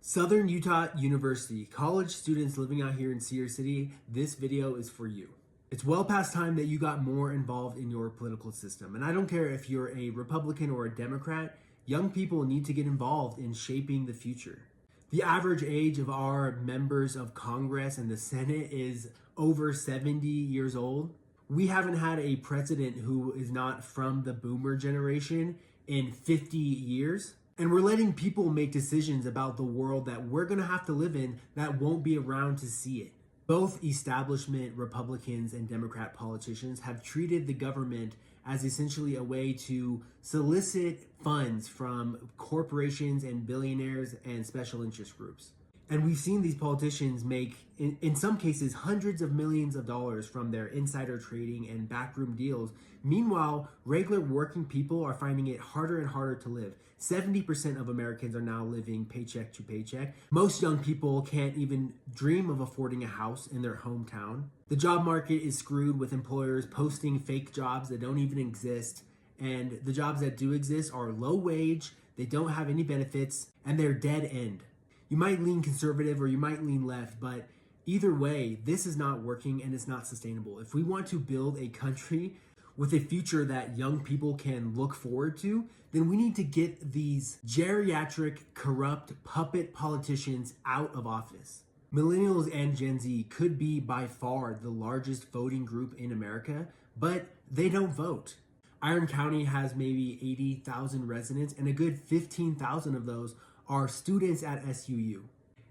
Southern Utah University, college students living out here in Cedar City, this video is for you. It's well past time that you got more involved in your political system. And I don't care if you're a Republican or a Democrat, young people need to get involved in shaping the future. The average age of our members of Congress and the Senate is over 70 years old. We haven't had a president who is not from the boomer generation in 50 years. And we're letting people make decisions about the world that we're going to have to live in that won't be around to see it. Both establishment Republicans and Democrat politicians have treated the government as essentially a way to solicit funds from corporations and billionaires and special interest groups. And we've seen these politicians make, in some cases, hundreds of millions of dollars from their insider trading and backroom deals. Meanwhile, regular working people are finding it harder and harder to live. 70% of Americans are now living paycheck to paycheck. Most young people can't even dream of affording a house in their hometown. The job market is screwed with employers posting fake jobs that don't even exist. And the jobs that do exist are low wage, they don't have any benefits, and they're dead end. You might lean conservative or you might lean left, but either way, this is not working and it's not sustainable. If we want to build a country with a future that young people can look forward to, then we need to get these geriatric, corrupt, puppet politicians out of office. Millennials and Gen Z could be by far the largest voting group in America, but they don't vote. Iron County has maybe 80,000 residents, and a good 15,000 of those are students at SUU.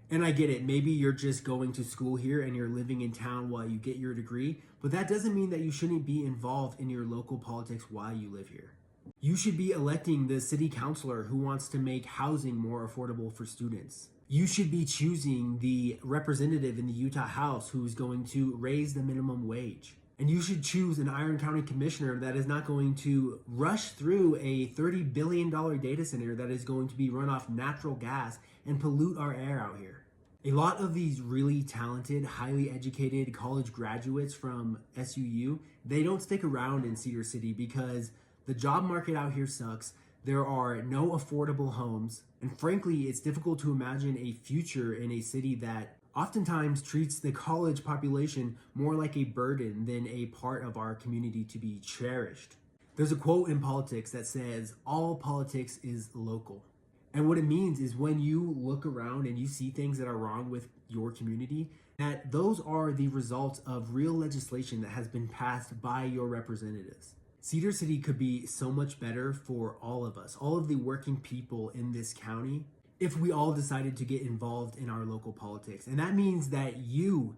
And I get it, maybe you're just going to school here and you're living in town while you get your degree, but that doesn't mean that you shouldn't be involved in your local politics while you live here. You should be electing the city councilor who wants to make housing more affordable for students. You should be choosing the representative in the Utah House who's going to raise the minimum wage. And you should choose an Iron County commissioner that is not going to rush through a $30 billion data center that is going to be run off natural gas and pollute our air out here. A lot of these really talented, highly educated college graduates from SUU, they don't stick around in Cedar City because the job market out here sucks. There are no affordable homes. And frankly, it's difficult to imagine a future in a city that oftentimes treats the college population more like a burden than a part of our community to be cherished. There's a quote in politics that says, all politics is local. And what it means is when you look around and you see things that are wrong with your community, that those are the results of real legislation that has been passed by your representatives. Cedar City could be so much better for all of us, all of the working people in this county, if we all decided to get involved in our local politics. And that means that you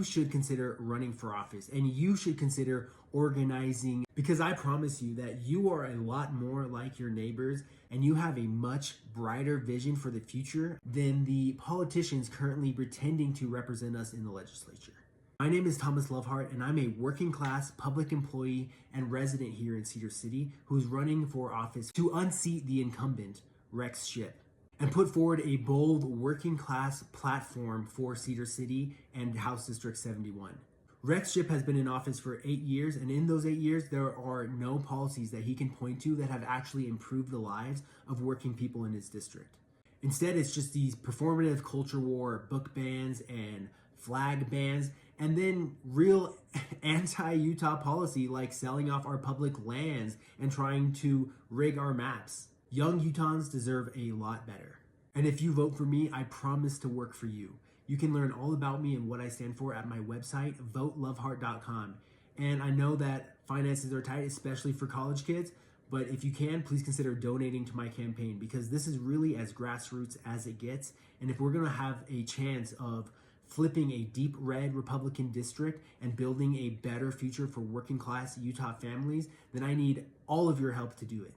should consider running for office and you should consider organizing, because I promise you that you are a lot more like your neighbors and you have a much brighter vision for the future than the politicians currently pretending to represent us in the legislature. My name is Thomas Loveheart, and I'm a working class public employee and resident here in Cedar City who's running for office to unseat the incumbent, Rex Shipp, and put forward a bold working class platform for Cedar City and House District 71. Rex Shipp has been in office for 8 years, and in those 8 years, there are no policies that he can point to that have actually improved the lives of working people in his district. Instead, it's just these performative culture war book bans and flag bans, and then real anti-Utah policy like selling off our public lands and trying to rig our maps. Young Utahns deserve a lot better. And if you vote for me, I promise to work for you. You can learn all about me and what I stand for at my website, voteloveheart.com. And I know that finances are tight, especially for college kids, but if you can, please consider donating to my campaign, because this is really as grassroots as it gets. And if we're gonna have a chance of flipping a deep red Republican district and building a better future for working class Utah families, then I need all of your help to do it.